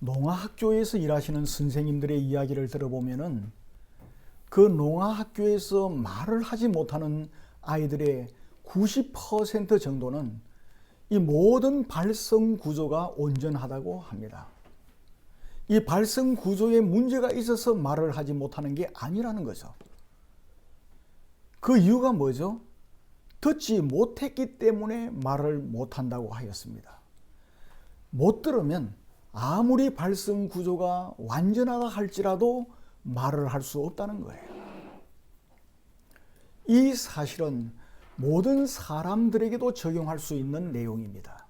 농아학교에서 일하시는 선생님들의 이야기를 들어보면은 그 농아학교에서 말을 하지 못하는 아이들의 90% 정도는 이 모든 발성 구조가 온전하다고 합니다. 이 발성 구조에 문제가 있어서 말을 하지 못하는 게 아니라는 거죠. 그 이유가 뭐죠? 듣지 못했기 때문에 말을 못한다고 하였습니다. 못 들으면 아무리 발성 구조가 완전하다 할지라도 말을 할 수 없다는 거예요. 이 사실은 모든 사람들에게도 적용할 수 있는 내용입니다.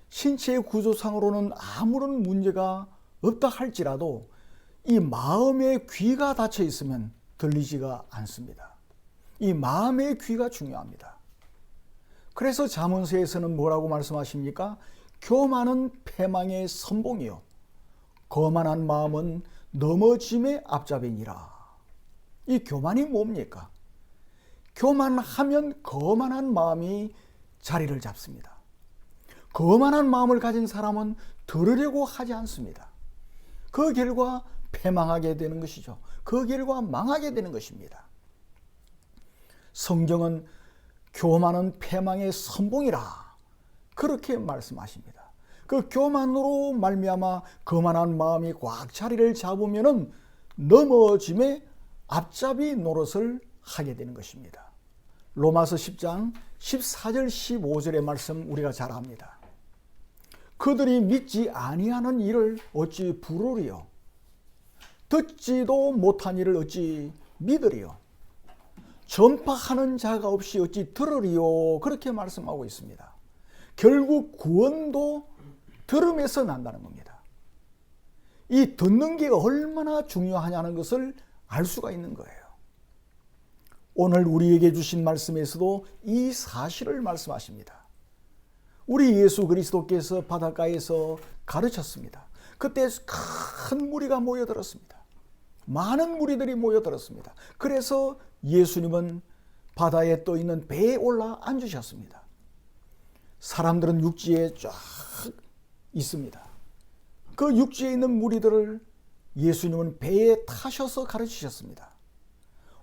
신체 구조상으로는 아무런 문제가 없다 할지라도 이 마음의 귀가 닫혀 있으면 들리지가 않습니다. 이 마음의 귀가 중요합니다. 그래서 잠언서에서는 뭐라고 말씀하십니까? 교만은 패망의 선봉이요 거만한 마음은 넘어짐의 앞잡이니라. 이 교만이 뭡니까? 교만하면 거만한 마음이 자리를 잡습니다. 거만한 마음을 가진 사람은 들으려고 하지 않습니다. 그 결과 패망하게 되는 것이죠. 그 결과 망하게 되는 것입니다. 성경은 교만은 패망의 선봉이라 그렇게 말씀하십니다. 그 교만으로 말미암아 거만한 마음이 꽉 자리를 잡으면은 넘어짐의 앞잡이 노릇을 하게 되는 것입니다. 로마서 10장 14절 15절의 말씀 우리가 잘 압니다. 그들이 믿지 아니하는 일을 어찌 부르리요? 듣지도 못한 일을 어찌 믿으리요? 전파하는 자가 없이 어찌 들으리요? 그렇게 말씀하고 있습니다. 결국 구원도 들음에서 난다는 겁니다. 이 듣는 게 얼마나 중요하냐는 것을 알 수가 있는 거예요. 오늘 우리에게 주신 말씀에서도 이 사실을 말씀하십니다. 우리 예수 그리스도께서 바닷가에서 가르쳤습니다. 그때 큰 무리가 모여들었습니다. 많은 무리들이 모여들었습니다. 그래서 예수님은 바다에 떠 있는 배에 올라 앉으셨습니다. 사람들은 육지에 쫙 있습니다. 그 육지에 있는 무리들을 예수님은 배에 타셔서 가르치셨습니다.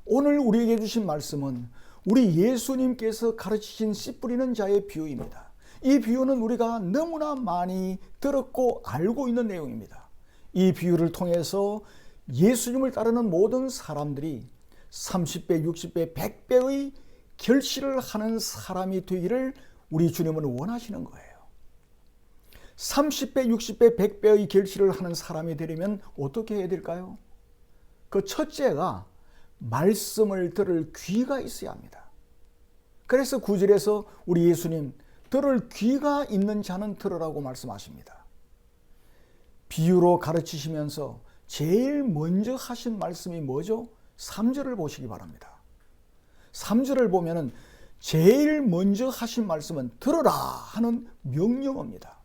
오늘 우리에게 주신 말씀은 우리 예수님께서 가르치신 씨 뿌리는 자의 비유입니다. 이 비유는 우리가 너무나 많이 들었고 알고 있는 내용입니다. 이 비유를 통해서 예수님을 따르는 모든 사람들이 30배, 60배, 100배의 결실을 하는 사람이 되기를 우리 주님은 원하시는 거예요. 30배, 60배, 100배의 결실을 하는 사람이 되려면 어떻게 해야 될까요? 그 첫째가 말씀을 들을 귀가 있어야 합니다. 그래서 9절에서 우리 예수님 들을 귀가 있는 자는 들으라고 말씀하십니다. 비유로 가르치시면서 제일 먼저 하신 말씀이 뭐죠? 3절을 보시기 바랍니다. 3절을 보면은 제일 먼저 하신 말씀은 들으라 하는 명령어입니다.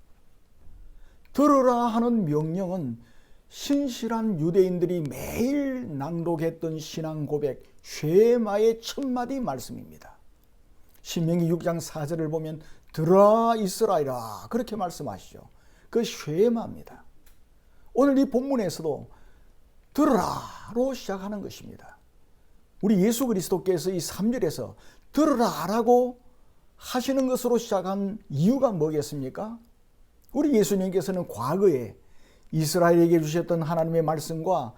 들으라 하는 명령은 신실한 유대인들이 매일 낭독했던 신앙 고백 쉐마의 첫마디 말씀입니다. 신명기 6장 4절을 보면 들으라 이스라엘아 그렇게 말씀하시죠. 그 쉐마입니다. 오늘 이 본문에서도 들으라로 시작하는 것입니다. 우리 예수 그리스도께서 이 3절에서 들으라라고 하시는 것으로 시작한 이유가 뭐겠습니까? 우리 예수님께서는 과거에 이스라엘에게 주셨던 하나님의 말씀과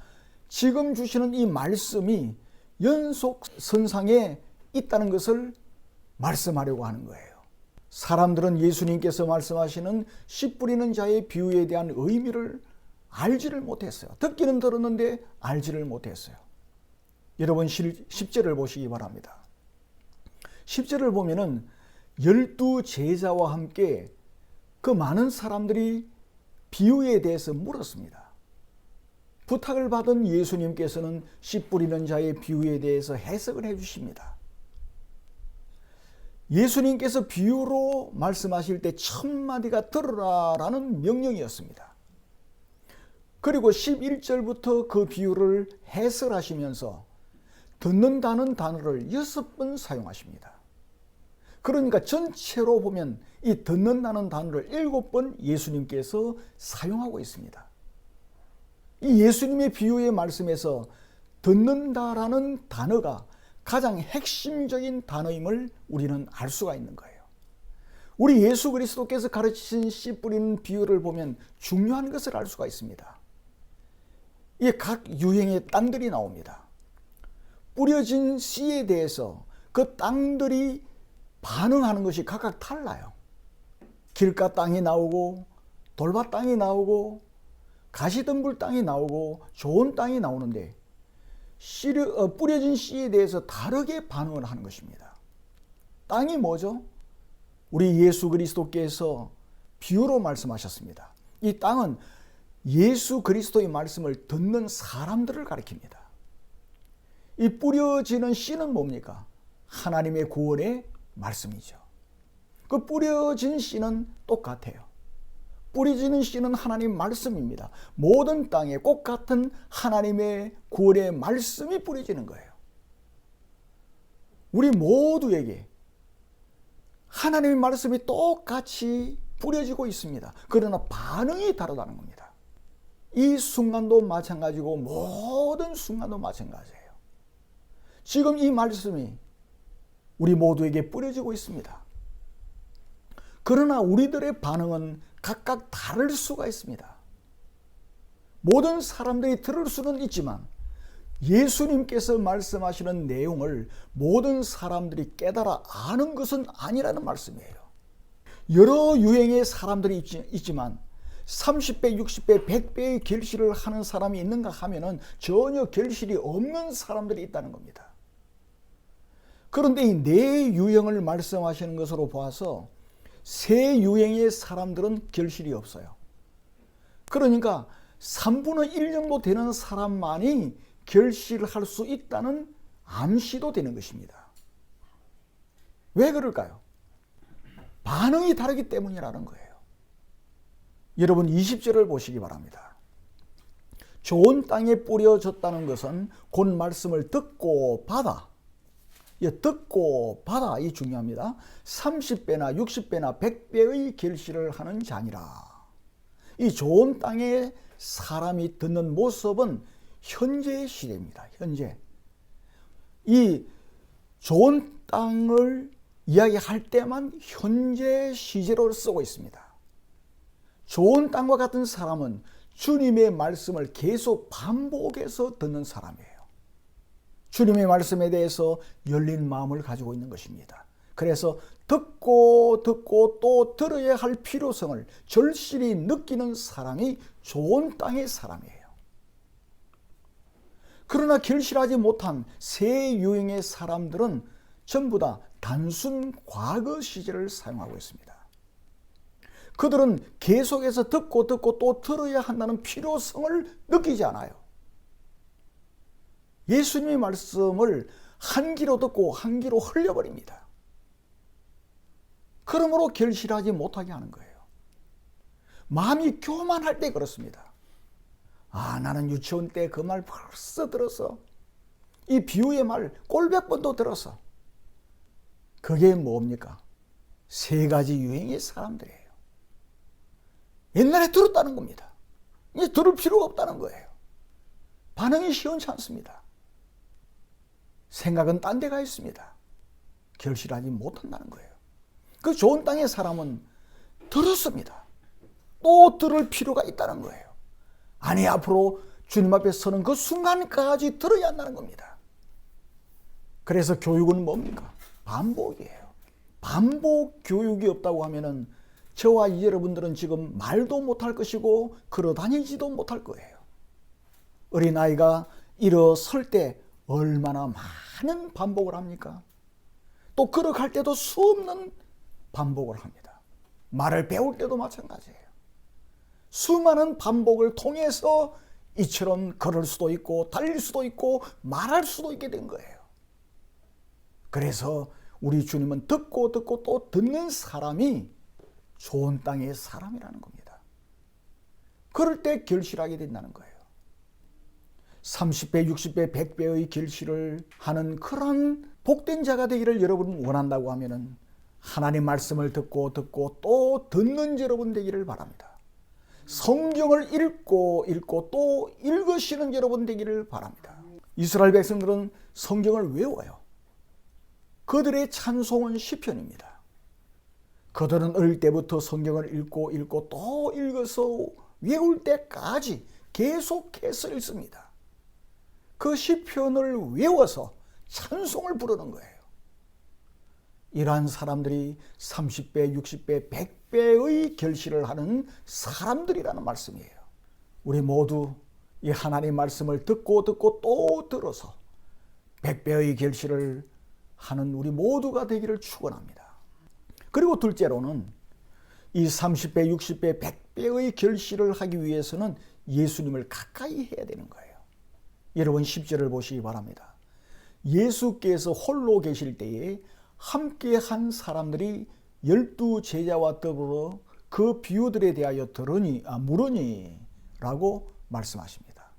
지금 주시는 이 말씀이 연속선상에 있다는 것을 말씀하려고 하는 거예요. 사람들은 예수님께서 말씀하시는 씨 뿌리는 자의 비유에 대한 의미를 알지를 못했어요. 듣기는 들었는데 알지를 못했어요. 여러분 10절을 보시기 바랍니다. 10절을 보면은 12 제자와 함께 그 많은 사람들이 비유에 대해서 물었습니다. 부탁을 받은 예수님께서는 씨 뿌리는 자의 비유에 대해서 해석을 해 주십니다. 예수님께서 비유로 말씀하실 때 첫 마디가 들으라라는 명령이었습니다. 그리고 11절부터 그 비유를 해설하시면서 듣는다는 단어를 6번 사용하십니다. 그러니까 전체로 보면 이 듣는다는 단어를 7번 예수님께서 사용하고 있습니다. 이 예수님의 비유의 말씀에서 듣는다라는 단어가 가장 핵심적인 단어임을 우리는 알 수가 있는 거예요. 우리 예수 그리스도께서 가르치신 씨 뿌리는 비유를 보면 중요한 것을 알 수가 있습니다. 이 각 유형의 땅들이 나옵니다. 뿌려진 씨에 대해서 그 땅들이 반응하는 것이 각각 달라요. 길가 땅이 나오고 돌밭 땅이 나오고 가시덤불 땅이 나오고 좋은 땅이 나오는데 뿌려진 씨에 대해서 다르게 반응을 하는 것입니다. 땅이 뭐죠? 우리 예수 그리스도께서 비유로 말씀하셨습니다. 이 땅은 예수 그리스도의 말씀을 듣는 사람들을 가리킵니다. 이 뿌려지는 씨는 뭡니까? 하나님의 구원의 말씀이죠. 그 뿌려진 씨는 똑같아요. 뿌려지는 씨는 하나님 말씀입니다. 모든 땅에 꼭 같은 하나님의 구원의 말씀이 뿌려지는 거예요. 우리 모두에게 하나님의 말씀이 똑같이 뿌려지고 있습니다. 그러나 반응이 다르다는 겁니다. 이 순간도 마찬가지고 모든 순간도 마찬가지예요. 지금 이 말씀이 우리 모두에게 뿌려지고 있습니다. 그러나 우리들의 반응은 각각 다를 수가 있습니다. 모든 사람들이 들을 수는 있지만 예수님께서 말씀하시는 내용을 모든 사람들이 깨달아 아는 것은 아니라는 말씀이에요. 여러 유행의 사람들이 있지만 30배, 60배, 100배의 결실을 하는 사람이 있는가 하면은 전혀 결실이 없는 사람들이 있다는 겁니다. 그런데 이 네 유형을 말씀하시는 것으로 봐서 세 유형의 사람들은 결실이 없어요. 그러니까 3분의 1 정도 되는 사람만이 결실할 수 있다는 암시도 되는 것입니다. 왜 그럴까요? 반응이 다르기 때문이라는 거예요. 여러분 20절을 보시기 바랍니다. 좋은 땅에 뿌려졌다는 것은 곧 말씀을 듣고 받아. 듣고 받아 이 중요합니다. 30배나 60배나 100배의 결실을 하는 자니라. 이 좋은 땅에 사람이 듣는 모습은 현재의 시대입니다. 현재. 이 좋은 땅을 이야기할 때만 현재 시제로 쓰고 있습니다. 좋은 땅과 같은 사람은 주님의 말씀을 계속 반복해서 듣는 사람이에요. 주님의 말씀에 대해서 열린 마음을 가지고 있는 것입니다. 그래서 듣고 또 들어야 할 필요성을 절실히 느끼는 사람이 좋은 땅의 사람이에요. 그러나 결실하지 못한 세 유형의 사람들은 전부 다 단순 과거 시제를 사용하고 있습니다. 그들은 계속해서 듣고 또 들어야 한다는 필요성을 느끼지 않아요. 예수님의 말씀을 한 귀로 듣고 한 귀로 흘려버립니다. 그러므로 결실하지 못하게 하는 거예요. 마음이 교만할 때 그렇습니다. 나는 유치원 때 그 말 벌써 들었어. 이 비유의 말 꼴백 번도 들었어. 그게 뭡니까? 세 가지 유행의 사람들이에요. 옛날에 들었다는 겁니다. 이제 들을 필요가 없다는 거예요. 반응이 시원치 않습니다. 생각은 딴 데 가 있습니다. 결실하지 못한다는 거예요. 그 좋은 땅의 사람은 들었습니다. 또 들을 필요가 있다는 거예요. 아니, 앞으로 주님 앞에 서는 그 순간까지 들어야 한다는 겁니다. 그래서 교육은 뭡니까? 반복이에요. 반복 교육이 없다고 하면은 저와 여러분들은 지금 말도 못할 것이고 걸어다니지도 못할 거예요. 어린아이가 일어설 때 얼마나 많은 반복을 합니까? 또 걸어갈 때도 수없는 반복을 합니다. 말을 배울 때도 마찬가지예요. 수많은 반복을 통해서 이처럼 걸을 수도 있고 달릴 수도 있고 말할 수도 있게 된 거예요. 그래서 우리 주님은 듣고 또 듣는 사람이 좋은 땅의 사람이라는 겁니다. 그럴 때 결실하게 된다는 거예요. 30배, 60배, 100배의 결실을 하는 그런 복된 자가 되기를 여러분 원한다고 하면은 하나님 말씀을 듣고 또 듣는 여러분 되기를 바랍니다. 성경을 읽고 또 읽으시는 여러분 되기를 바랍니다. 이스라엘 백성들은 성경을 외워요. 그들의 찬송은 시편입니다. 그들은 어릴 때부터 성경을 읽고 또 읽어서 외울 때까지 계속해서 읽습니다. 그 시편을 외워서 찬송을 부르는 거예요. 이러한 사람들이 30배, 60배, 100배의 결실을 하는 사람들이라는 말씀이에요. 우리 모두 이 하나님 말씀을 듣고 또 들어서 100배의 결실을 하는 우리 모두가 되기를 축원합니다. 그리고 둘째로는 이 30배, 60배, 100배의 결실을 하기 위해서는 예수님을 가까이 해야 되는 거예요. 여러분 10절을 보시기 바랍니다. 예수께서 홀로 계실 때에 함께 한 사람들이 12 제자와 더불어 그 비유들에 대하여 물으니 라고 말씀하십니다.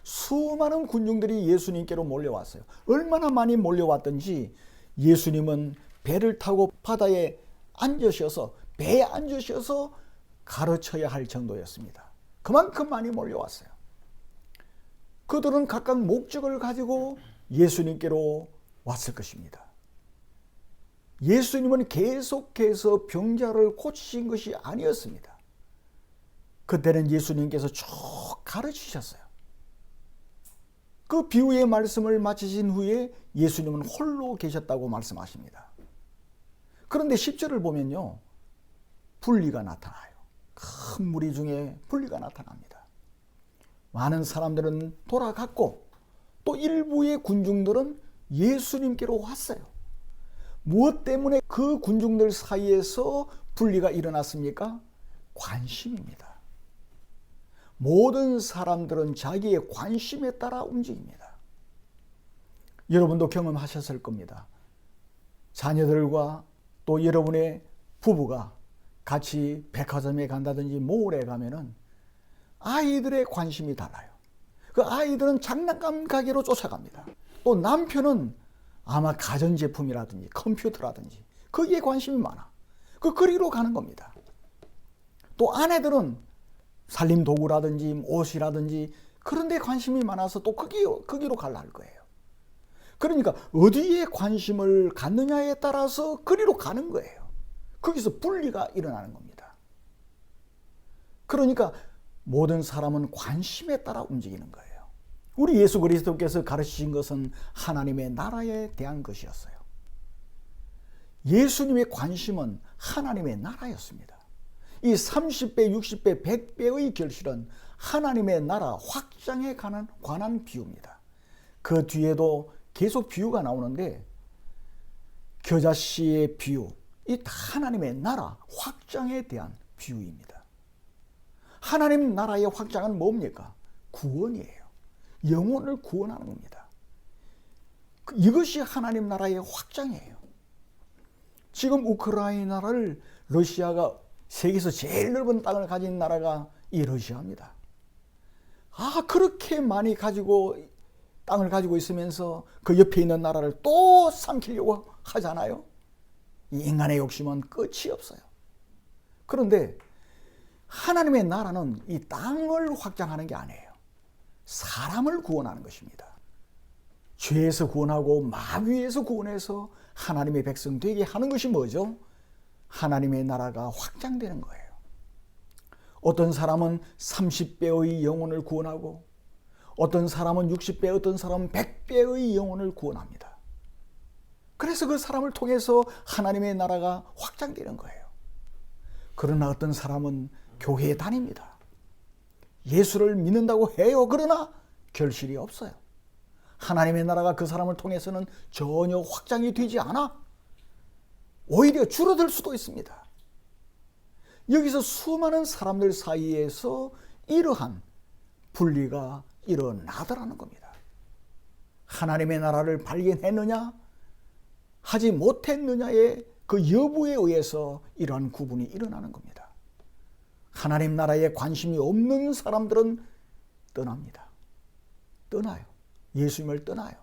수많은 군중들이 예수님께로 몰려왔어요. 얼마나 많이 몰려왔던지 예수님은 배를 타고 바다에 앉으셔서 배에 앉으셔서 가르쳐야 할 정도였습니다. 그만큼 많이 몰려왔어요. 그들은 각각 목적을 가지고 예수님께로 왔을 것입니다. 예수님은 계속해서 병자를 고치신 것이 아니었습니다. 그때는 예수님께서 쭉 가르치셨어요. 그 비유의 말씀을 마치신 후에 예수님은 홀로 계셨다고 말씀하십니다. 그런데 10절을 보면요, 분리가 나타나요. 큰 무리 중에 분리가 나타납니다. 많은 사람들은 돌아갔고 또 일부의 군중들은 예수님께로 왔어요. 무엇 때문에 그 군중들 사이에서 분리가 일어났습니까? 관심입니다. 모든 사람들은 자기의 관심에 따라 움직입니다. 여러분도 경험하셨을 겁니다. 자녀들과 또 여러분의 부부가 같이 백화점에 간다든지 몰에 가면은 아이들의 관심이 달라요. 그 아이들은 장난감 가게로 쫓아갑니다. 또 남편은 아마 가전제품이라든지 컴퓨터라든지 거기에 관심이 많아. 거기로 가는 겁니다. 또 아내들은 살림도구라든지 옷이라든지 그런 데 관심이 많아서 또 거기로 가려 할 거예요. 그러니까 어디에 관심을 갖느냐에 따라서 거기로 가는 거예요. 거기서 분리가 일어나는 겁니다. 그러니까 모든 사람은 관심에 따라 움직이는 거예요. 우리 예수 그리스도께서 가르치신 것은 하나님의 나라에 대한 것이었어요. 예수님의 관심은 하나님의 나라였습니다. 이 30배, 60배, 100배의 결실은 하나님의 나라 확장에 관한 비유입니다. 그 뒤에도 계속 비유가 나오는데 겨자씨의 비유, 이 다 하나님의 나라 확장에 대한 비유입니다. 하나님 나라의 확장은 뭡니까? 구원이에요. 영혼을 구원하는 겁니다. 이것이 하나님 나라의 확장이에요. 지금 우크라이나를 러시아가 세계에서 제일 넓은 땅을 가진 나라가 이 러시아입니다. 그렇게 많이 땅을 가지고 있으면서 그 옆에 있는 나라를 또 삼키려고 하잖아요. 이 인간의 욕심은 끝이 없어요. 그런데 하나님의 나라는 이 땅을 확장하는 게 아니에요. 사람을 구원하는 것입니다. 죄에서 구원하고 마귀에서 구원해서 하나님의 백성 되게 하는 것이 뭐죠? 하나님의 나라가 확장되는 거예요. 어떤 사람은 30배의 영혼을 구원하고 어떤 사람은 60배, 어떤 사람은 100배의 영혼을 구원합니다. 그래서 그 사람을 통해서 하나님의 나라가 확장되는 거예요. 그러나 어떤 사람은 교회에 다닙니다. 예수를 믿는다고 해요. 그러나 결실이 없어요. 하나님의 나라가 그 사람을 통해서는 전혀 확장이 되지 않아. 오히려 줄어들 수도 있습니다. 여기서 수많은 사람들 사이에서 이러한 분리가 일어나더라는 겁니다. 하나님의 나라를 발견했느냐 하지 못했느냐의 그 여부에 의해서 이러한 구분이 일어나는 겁니다. 하나님 나라에 관심이 없는 사람들은 떠납니다. 예수님을 떠나요.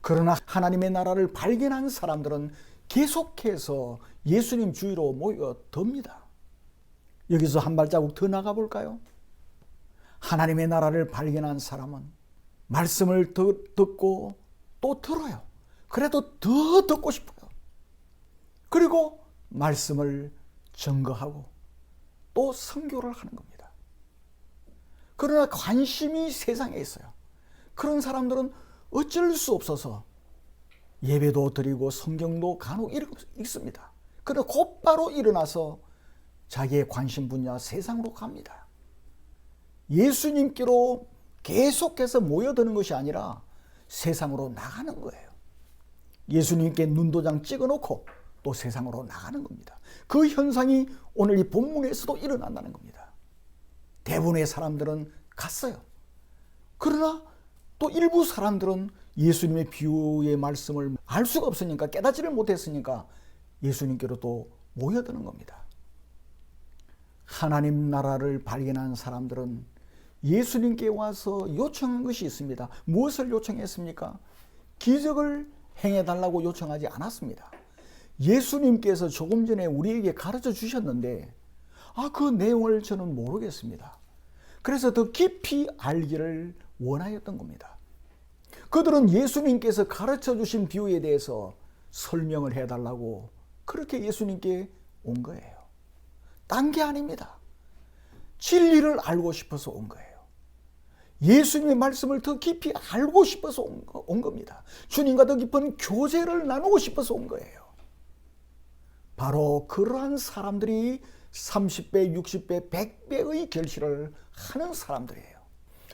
그러나 하나님의 나라를 발견한 사람들은 계속해서 예수님 주위로 모여듭니다. 여기서 한 발자국 더 나가 볼까요? 하나님의 나라를 발견한 사람은 말씀을 듣고 또 들어요. 그래도 더 듣고 싶어요. 그리고 말씀을 증거하고 또 선교를 하는 겁니다. 그러나 관심이 세상에 있어요. 그런 사람들은 어쩔 수 없어서 예배도 드리고 성경도 간혹 읽습니다. 그러나 곧바로 일어나서 자기의 관심 분야 세상으로 갑니다. 예수님께로 계속해서 모여드는 것이 아니라 세상으로 나가는 거예요. 예수님께 눈도장 찍어놓고 또 세상으로 나가는 겁니다. 그 현상이 오늘 이 본문에서도 일어난다는 겁니다. 대부분의 사람들은 갔어요. 그러나 또 일부 사람들은 예수님의 비유의 말씀을 알 수가 없으니까, 깨닫지를 못했으니까 예수님께로 또 모여드는 겁니다. 하나님 나라를 발견한 사람들은 예수님께 와서 요청한 것이 있습니다. 무엇을 요청했습니까? 기적을 행해달라고 요청하지 않았습니다. 예수님께서 조금 전에 우리에게 가르쳐 주셨는데 그 내용을 저는 모르겠습니다. 그래서 더 깊이 알기를 원하였던 겁니다. 그들은 예수님께서 가르쳐 주신 비유에 대해서 설명을 해달라고 그렇게 예수님께 온 거예요. 딴 게 아닙니다. 진리를 알고 싶어서 온 거예요. 예수님의 말씀을 더 깊이 알고 싶어서 온 겁니다. 주님과 더 깊은 교제를 나누고 싶어서 온 거예요. 바로 그러한 사람들이 30배, 60배, 100배의 결실을 하는 사람들이에요.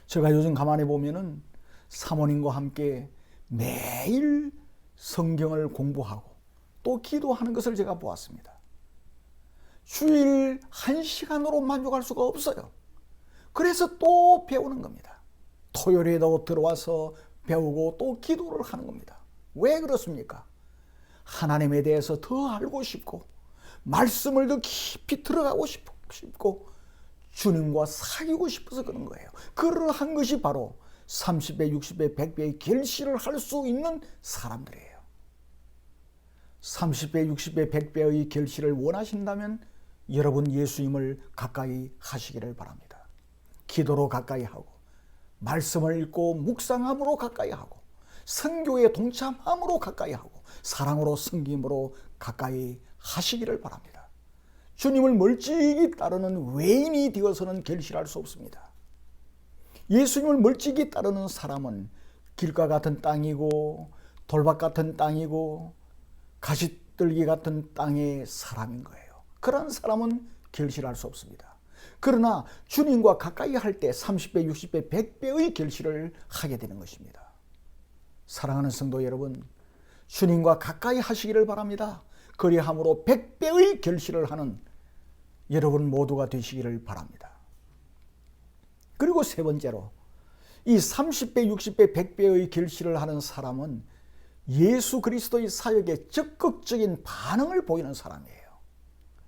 제가 요즘 가만히 보면은 사모님과 함께 매일 성경을 공부하고 또 기도하는 것을 제가 보았습니다. 주일 1시간으로 만족할 수가 없어요. 그래서 또 배우는 겁니다. 토요일에도 들어와서 배우고 또 기도를 하는 겁니다. 왜 그렇습니까? 하나님에 대해서 더 알고 싶고 말씀을 더 깊이 들어가고 싶고 주님과 사귀고 싶어서 그런 거예요. 그러한 것이 바로 30배, 60배, 100배의 결실을 할 수 있는 사람들이에요. 30배, 60배, 100배의 결실을 원하신다면 여러분 예수님을 가까이 하시기를 바랍니다. 기도로 가까이 하고 말씀을 읽고 묵상함으로 가까이 하고 선교에 동참함으로 가까이 하고 사랑으로 섬김으로 가까이 하시기를 바랍니다. 주님을 멀찍이 따르는 외인이 되어서는 결실할 수 없습니다. 예수님을 멀찍이 따르는 사람은 길가 같은 땅이고 돌밭 같은 땅이고 가시떨기 같은 땅의 사람인 거예요. 그런 사람은 결실할 수 없습니다. 그러나 주님과 가까이 할 때 30배, 60배, 100배의 결실을 하게 되는 것입니다. 사랑하는 성도 여러분, 주님과 가까이 하시기를 바랍니다. 그리함으로 100배의 결실을 하는 여러분 모두가 되시기를 바랍니다. 그리고 세 번째로 이 30배, 60배, 100배의 결실을 하는 사람은 예수 그리스도의 사역에 적극적인 반응을 보이는 사람이에요.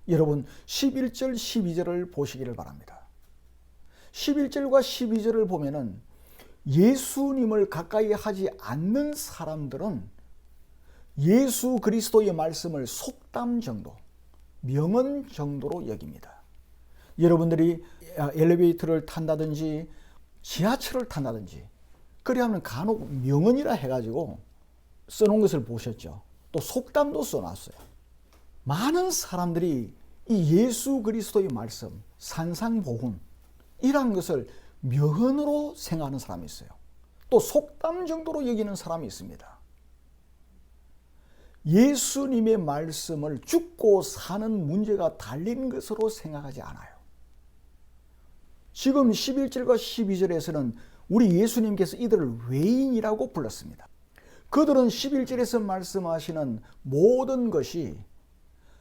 여러분 11절, 12절을 보시기를 바랍니다. 11절과 12절을 보면은 예수님을 가까이 하지 않는 사람들은 예수 그리스도의 말씀을 속담 정도, 명언 정도로 여깁니다. 여러분들이 엘리베이터를 탄다든지 지하철을 탄다든지 그래야면 간혹 명언이라 해가지고 써놓은 것을 보셨죠. 또 속담도 써놨어요. 많은 사람들이 이 예수 그리스도의 말씀, 산상보훈 이런 것을 명언으로 생각하는 사람이 있어요. 또 속담 정도로 여기는 사람이 있습니다. 예수님의 말씀을 죽고 사는 문제가 달린 것으로 생각하지 않아요. 지금 11절과 12절에서는 우리 예수님께서 이들을 외인이라고 불렀습니다. 그들은 11절에서 말씀하시는 모든 것이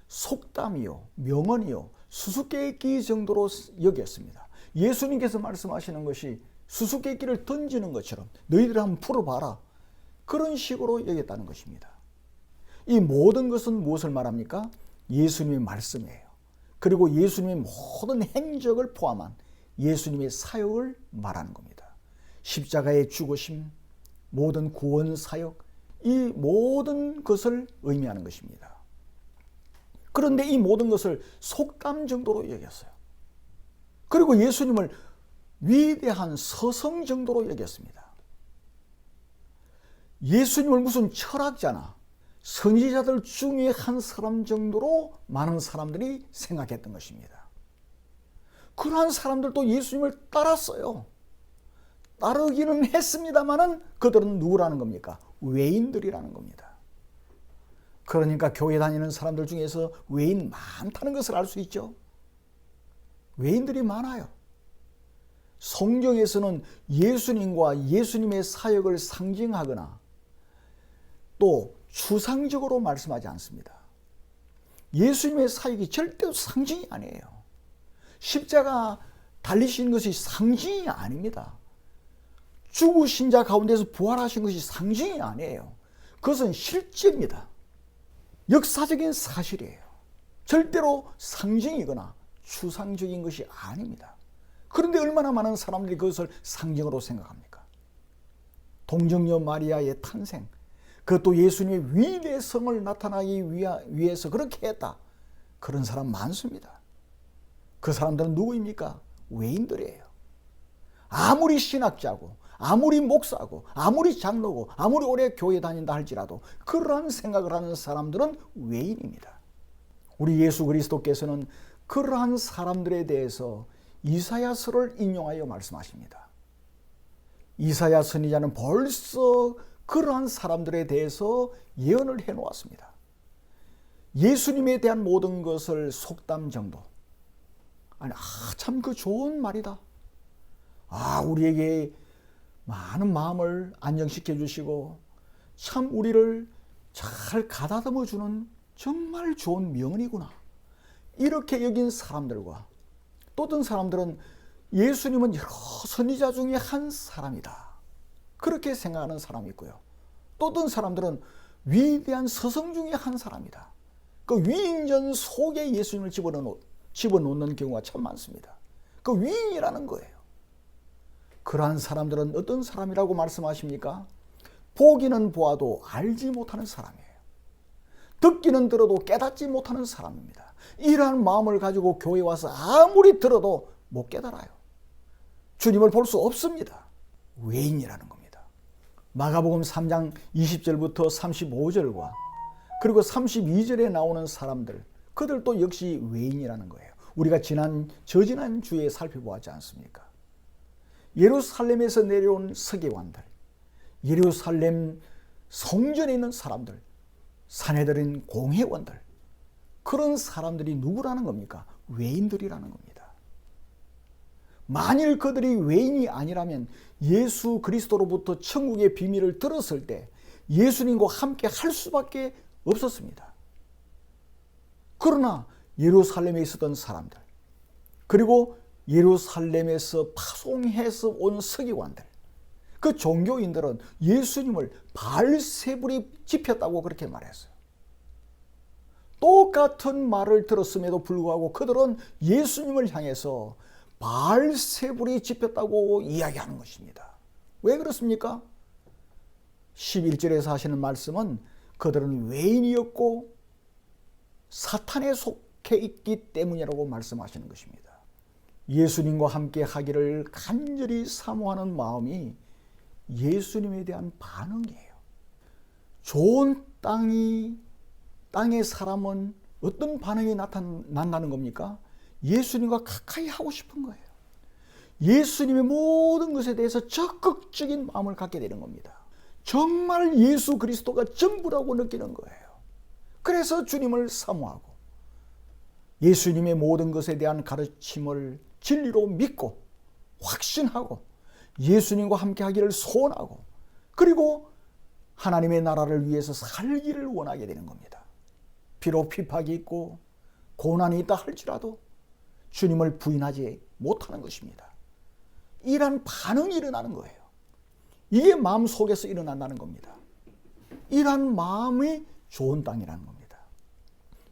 속담이요, 명언이요, 수수께끼 정도로 여겼습니다. 예수님께서 말씀하시는 것이 수수께끼를 던지는 것처럼 너희들 한번 풀어봐라. 그런 식으로 여겼다는 것입니다. 이 모든 것은 무엇을 말합니까? 예수님의 말씀이에요. 그리고 예수님의 모든 행적을 포함한 예수님의 사역을 말하는 겁니다. 십자가의 죽으심, 모든 구원 사역, 이 모든 것을 의미하는 것입니다. 그런데 이 모든 것을 속담 정도로 여겼어요. 그리고 예수님을 위대한 서성 정도로 여겼습니다. 예수님을 무슨 철학자나 선지자들 중에 한 사람 정도로 많은 사람들이 생각했던 것입니다. 그러한 사람들도 예수님을 따랐어요. 따르기는 했습니다마는 그들은 누구라는 겁니까? 외인들이라는 겁니다. 그러니까 교회 다니는 사람들 중에서 외인 많다는 것을 알 수 있죠. 외인들이 많아요. 성경에서는 예수님과 예수님의 사역을 상징하거나 또 추상적으로 말씀하지 않습니다. 예수님의 사역이 절대로 상징이 아니에요. 십자가 달리신 것이 상징이 아닙니다. 죽으신 자 가운데서 부활하신 것이 상징이 아니에요. 그것은 실제입니다. 역사적인 사실이에요. 절대로 상징이거나 추상적인 것이 아닙니다. 그런데 얼마나 많은 사람들이 그것을 상징으로 생각합니까? 동정녀 마리아의 탄생, 그것도 예수님의 위대성을 나타나기 위해서 그렇게 했다. 그런 사람 많습니다. 그 사람들은 누구입니까? 외인들이에요. 아무리 신학자고 아무리 목사고 아무리 장로고 아무리 오래 교회 다닌다 할지라도 그러한 생각을 하는 사람들은 외인입니다. 우리 예수 그리스도께서는 그러한 사람들에 대해서 이사야서를 인용하여 말씀하십니다. 이사야 선지자는 벌써 그러한 사람들에 대해서 예언을 해놓았습니다. 예수님에 대한 모든 것을 속담 정도. 아니, 참 그 좋은 말이다. 우리에게 많은 마음을 안정시켜 주시고 참 우리를 잘 가다듬어 주는 정말 좋은 명언이구나. 이렇게 여긴 사람들과 또 어떤 사람들은 예수님은 여러 선지자 중에 한 사람이다. 그렇게 생각하는 사람이 있고요. 또 어떤 사람들은 위대한 서성 중에 한 사람이다. 그 위인전 속에 예수님을 집어넣는 경우가 참 많습니다. 그 위인이라는 거예요. 그러한 사람들은 어떤 사람이라고 말씀하십니까? 보기는 보아도 알지 못하는 사람이에요. 듣기는 들어도 깨닫지 못하는 사람입니다. 이러한 마음을 가지고 교회에 와서 아무리 들어도 못 깨달아요. 주님을 볼 수 없습니다. 외인이라는 겁니다. 마가복음 3장 20절부터 35절과 그리고 32절에 나오는 사람들, 그들도 역시 외인이라는 거예요. 우리가 저지난 주에 살펴보았지 않습니까? 예루살렘에서 내려온 서기관들, 예루살렘 성전에 있는 사람들, 산헤드린 공회원들, 그런 사람들이 누구라는 겁니까? 외인들이라는 겁니다. 만일 그들이 외인이 아니라면 예수 그리스도로부터 천국의 비밀을 들었을 때 예수님과 함께 할 수밖에 없었습니다. 그러나 예루살렘에 있었던 사람들, 그리고 예루살렘에서 파송해서 온 서기관들, 그 종교인들은 예수님을 바알세불이 집혔다고 그렇게 말했어요. 똑같은 말을 들었음에도 불구하고 그들은 예수님을 향해서 바알세불이 집혔다고 이야기하는 것입니다. 왜 그렇습니까? 11절에서 하시는 말씀은 그들은 외인이었고 사탄에 속해 있기 때문이라고 말씀하시는 것입니다. 예수님과 함께 하기를 간절히 사모하는 마음이 예수님에 대한 반응이에요. 좋은 땅의 사람은 어떤 반응이 나타난다는 겁니까? 예수님과 가까이 하고 싶은 거예요. 예수님의 모든 것에 대해서 적극적인 마음을 갖게 되는 겁니다. 정말 예수 그리스도가 전부라고 느끼는 거예요. 그래서 주님을 사모하고 예수님의 모든 것에 대한 가르침을 진리로 믿고 확신하고 예수님과 함께 하기를 소원하고 그리고 하나님의 나라를 위해서 살기를 원하게 되는 겁니다. 비록 핍박이 있고 고난이 있다 할지라도 주님을 부인하지 못하는 것입니다. 이러한 반응이 일어나는 거예요. 이게 마음속에서 일어난다는 겁니다. 이러한 마음이 좋은 땅이라는 겁니다.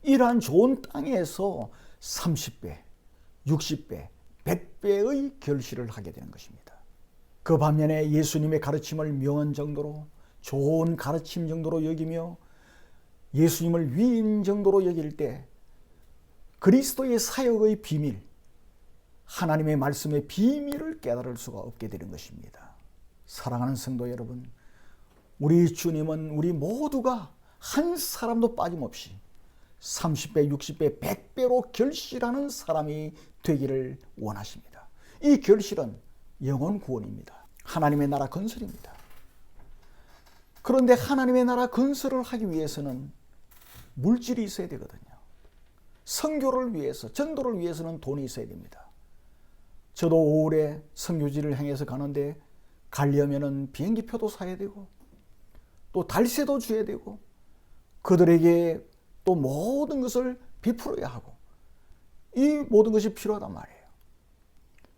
이러한 좋은 땅에서 30배, 60배, 100배의 결실을 하게 되는 것입니다. 그 반면에 예수님의 가르침을 명언 정도로 좋은 가르침 정도로 여기며 예수님을 위인 정도로 여길 때 그리스도의 사역의 비밀, 하나님의 말씀의 비밀을 깨달을 수가 없게 되는 것입니다. 사랑하는 성도 여러분, 우리 주님은 우리 모두가 한 사람도 빠짐없이 30배, 60배, 100배로 결실하는 사람이 되기를 원하십니다. 이 결실은 영혼 구원입니다. 하나님의 나라 건설입니다. 그런데 하나님의 나라 건설을 하기 위해서는 물질이 있어야 되거든요. 선교를 위해서, 전도를 위해서는 돈이 있어야 됩니다. 저도 5월에 선교지를 향해서 가는데 가려면은 비행기표도 사야 되고 또 달세도 줘야 되고 그들에게 또 모든 것을 베풀어야 하고 이 모든 것이 필요하단 말이에요.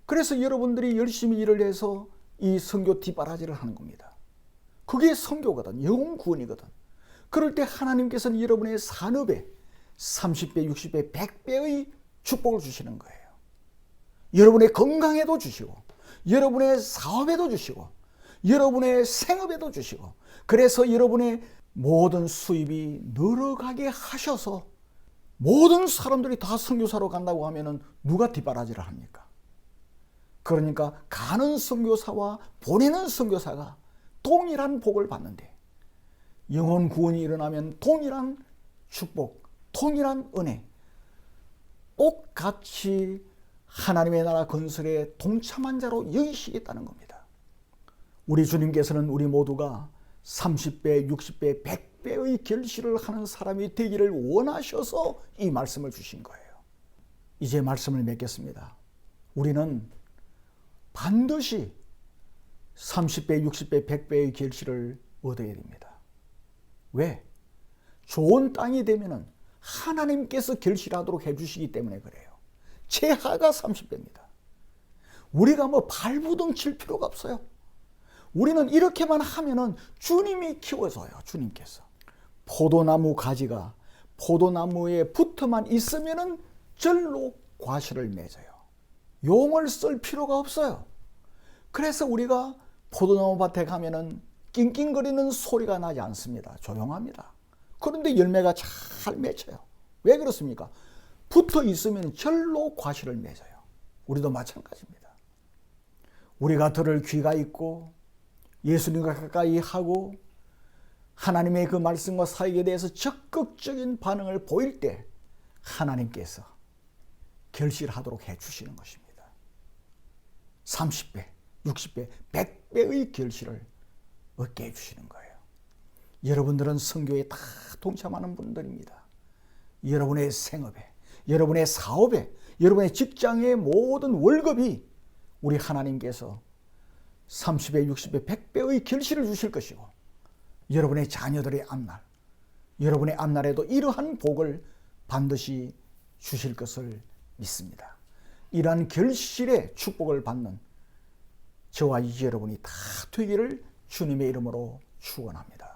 그래서 여러분들이 열심히 일을 해서 이 선교 뒷바라지를 하는 겁니다. 그게 선교거든. 영혼 구원이거든. 그럴 때 하나님께서는 여러분의 산업에 30배, 60배, 100배의 축복을 주시는 거예요. 여러분의 건강에도 주시고 여러분의 사업에도 주시고 여러분의 생업에도 주시고 그래서 여러분의 모든 수입이 늘어가게 하셔서 모든 사람들이 다 선교사로 간다고 하면은 누가 뒷바라지를 합니까? 그러니까 가는 선교사와 보내는 선교사가 동일한 복을 받는데 영혼 구원이 일어나면 동일한 축복, 동일한 은혜, 똑같이 하나님의 나라 건설에 동참한 자로 여기시겠다는 겁니다. 우리 주님께서는 우리 모두가 30배, 60배, 100배의 결실을 하는 사람이 되기를 원하셔서 이 말씀을 주신 거예요. 이제 말씀을 맺겠습니다. 우리는 반드시 30배, 60배, 100배의 결실을 얻어야 됩니다. 왜? 좋은 땅이 되면은 하나님께서 결실하도록 해주시기 때문에 그래요. 최하가 30배입니다. 우리가 뭐 발부둥 칠 필요가 없어요. 우리는 이렇게만 하면은 주님이 키워줘요. 주님께서. 포도나무 가지가 포도나무에 붙어만 있으면은 절로 과실을 맺어요. 용을 쓸 필요가 없어요. 그래서 우리가 포도나무 밭에 가면은 낑낑거리는 소리가 나지 않습니다. 조용합니다. 그런데 열매가 잘 맺혀요. 왜 그렇습니까? 붙어 있으면 절로 과실을 맺어요. 우리도 마찬가지입니다. 우리가 들을 귀가 있고 예수님과 가까이 하고 하나님의 그 말씀과 사역에 대해서 적극적인 반응을 보일 때 하나님께서 결실하도록 해주시는 것입니다. 30배, 60배, 100배의 결실을 얻게 해주시는 거예요. 여러분들은 선교에 다 동참하는 분들입니다. 여러분의 생업에, 여러분의 사업에, 여러분의 직장의 모든 월급이 우리 하나님께서 30배, 60배, 100배의 결실을 주실 것이고 여러분의 자녀들의 앞날, 여러분의 앞날에도 이러한 복을 반드시 주실 것을 믿습니다. 이러한 결실의 축복을 받는 저와 여러분이 다 되기를 주님의 이름으로 축원합니다.